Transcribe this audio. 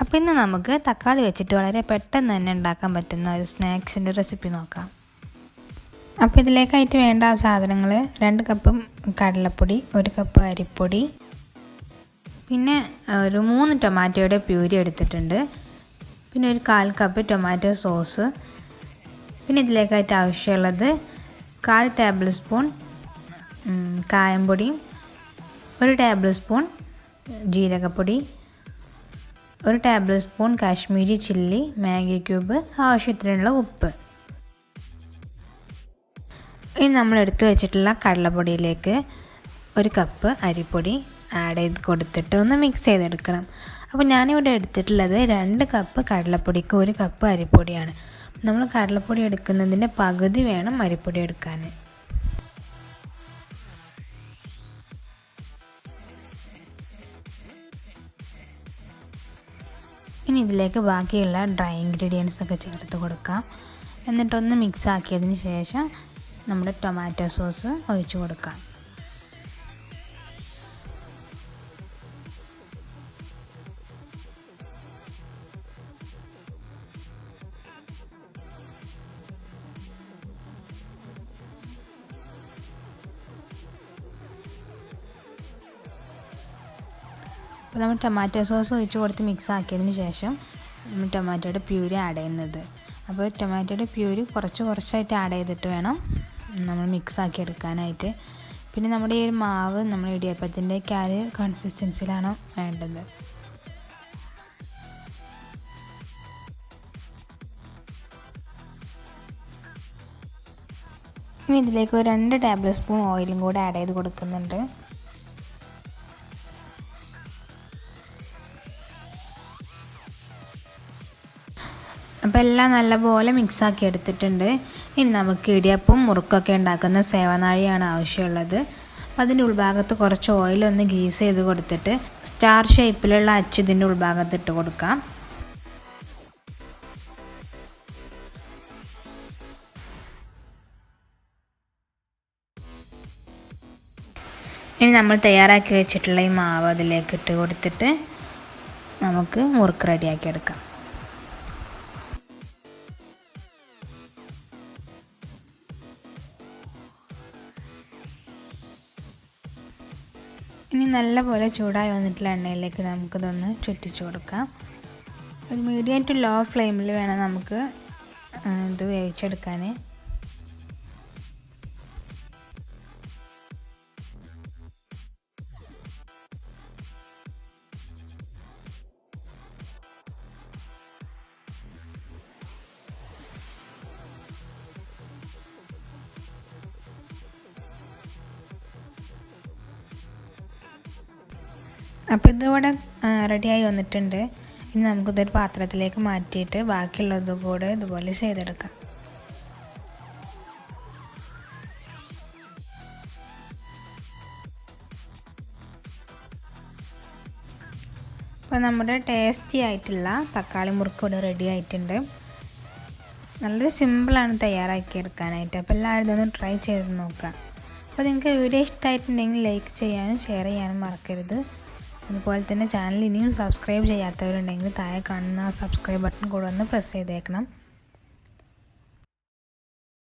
അപ്പോൾ ഇന്ന് നമുക്ക് തക്കാളി വെച്ചിട്ട് വളരെ പെട്ടെന്ന് തന്നെ ഉണ്ടാക്കാൻ പറ്റുന്ന ഒരു സ്നാക്സിൻ്റെ റെസിപ്പി നോക്കാം. അപ്പോൾ ഇതിലേക്കായിട്ട് വേണ്ട സാധനങ്ങൾ 2 കപ്പ് കടലപ്പൊടി, 1 കപ്പ് അരിപ്പൊടി, പിന്നെ ഒരു 3 ടൊമാറ്റോയുടെ പ്യൂരി എടുത്തിട്ടുണ്ട്, പിന്നെ ഒരു 1/4 കപ്പ് ടൊമാറ്റോ സോസ്, പിന്നെ ഇതിലേക്കായിട്ട് ആവശ്യമുള്ളത് 1/4 ടേബിൾ സ്പൂൺ കായംപൊടി, 1 ടേബിൾ സ്പൂൺ ജീരകപ്പൊടി, 1 table spoon Kashmiri chilli, Maggi cube, ആവശ്യത്തിനുള്ള ഉപ്പ്. ഇനി നമ്മൾ എടുത്തു വെച്ചിട്ടുള്ള കടലപ്പൊടിയിലേക്ക് 1 കപ്പ് അരിപ്പൊടി ആഡ് ചെയ്ത് കൊടുത്തിട്ട് ഒന്ന് മിക്സ് ചെയ്തെടുക്കണം. അപ്പോൾ ഞാനിവിടെ എടുത്തിട്ടുള്ളത് 2 കപ്പ് കടലപ്പൊടിക്ക് 1 കപ്പ് അരിപ്പൊടിയാണ്. നമ്മൾ കടലപ്പൊടി എടുക്കുന്നതിൻ്റെ പകുതി വേണം അരിപ്പൊടി എടുക്കാൻ. ഇനി ഇതിലേക്ക് ബാക്കിയുള്ള ഡ്രൈ ഇൻഗ്രീഡിയൻസ് ഒക്കെ ചേർത്ത് കൊടുക്കാം. എന്നിട്ടൊന്ന് മിക്സ് ആക്കിയതിന് ശേഷം നമ്മുടെ ടൊമാറ്റോ സോസ് ഒഴിച്ചു കൊടുക്കാം. അപ്പോൾ നമ്മൾ ടൊമാറ്റോ സോസ് ഒഴിച്ച് കൊടുത്ത് മിക്സ് ആക്കിയതിന് ശേഷം നമ്മൾ ടൊമാറ്റോയുടെ പ്യൂരി ആഡ് ചെയ്യുന്നത്. അപ്പോൾ ടൊമാറ്റോയുടെ പ്യൂരി കുറച്ചായിട്ട് ആഡ് ചെയ്തിട്ട് വേണം നമ്മൾ മിക്സ് ആക്കി എടുക്കാനായിട്ട്. പിന്നെ നമ്മുടെ ഈ ഒരു മാവ് നമ്മൾ ഇടിയപ്പത്തിൻ്റെ കൺസിസ്റ്റൻസിയിലാണ് വേണ്ടത്. ഇനി ഇതിലേക്ക് ഒരു 2 ടേബിൾ സ്പൂൺ ഓയിലും കൂടെ ആഡ് ചെയ്ത് കൊടുക്കുന്നുണ്ട്. അപ്പോൾ എല്ലാം നല്ലപോലെ മിക്സാക്കി എടുത്തിട്ടുണ്ട്. ഇനി നമുക്ക് ഇടിയപ്പം മുറുക്കൊക്കെ ഉണ്ടാക്കുന്ന സേവനാഴിയാണ് ആവശ്യമുള്ളത്. അപ്പോൾ അതിൻ്റെ ഉൾഭാഗത്ത് കുറച്ച് ഓയിലൊന്ന് ഗ്രീസ് ചെയ്ത് കൊടുത്തിട്ട് സ്റ്റാർ ഷേപ്പിലുള്ള അച്ച് ഇതിൻ്റെ ഉൾഭാഗത്ത് ഇട്ട് കൊടുക്കാം. ഇനി നമ്മൾ തയ്യാറാക്കി വെച്ചിട്ടുള്ള ഈ മാവ് അതിലേക്ക് ഇട്ട് കൊടുത്തിട്ട് നമുക്ക് മുറുക്ക് റെഡിയാക്കി എടുക്കാം. ഇനി നല്ലപോലെ ചൂടായി വന്നിട്ടുള്ള എണ്ണയിലേക്ക് നമുക്കിതൊന്ന് ചുറ്റിച്ച് കൊടുക്കാം. ഒരു മീഡിയം ടു ലോ ഫ്ലെയിമിൽ വേണം നമുക്ക് ഇത് വേവിച്ചെടുക്കാൻ. അപ്പോൾ ഇതിവിടെ റെഡിയായി വന്നിട്ടുണ്ട്. ഇനി നമുക്കിതൊരു പാത്രത്തിലേക്ക് മാറ്റിയിട്ട് ബാക്കിയുള്ളത് കൂടെ ഇതുപോലെ ചെയ്തെടുക്കാം. അപ്പോൾ നമ്മുടെ ടേസ്റ്റി ആയിട്ടുള്ള തക്കാളി മുറുക്ക് ഇവിടെ റെഡി ആയിട്ടുണ്ട്. നല്ലൊരു സിമ്പിളാണ് തയ്യാറാക്കിയെടുക്കാനായിട്ട്. അപ്പോൾ എല്ലാവരും ഇതൊന്ന് ട്രൈ ചെയ്ത് നോക്കാം. അപ്പോൾ നിങ്ങൾക്ക് വീഡിയോ ഇഷ്ടമായിട്ടുണ്ടെങ്കിൽ ലൈക്ക് ചെയ്യാനും ഷെയർ ചെയ്യാനും മറക്കരുത്. അതുപോലെ തന്നെ ചാനൽ ഇനിയും സബ്സ്ക്രൈബ് ചെയ്യാത്തവരുണ്ടെങ്കിൽ താഴെ കാണുന്ന സബ്സ്ക്രൈബ് ബട്ടൺ കൂടെ ഒന്ന് പ്രസ് ചെയ്തേക്കണം.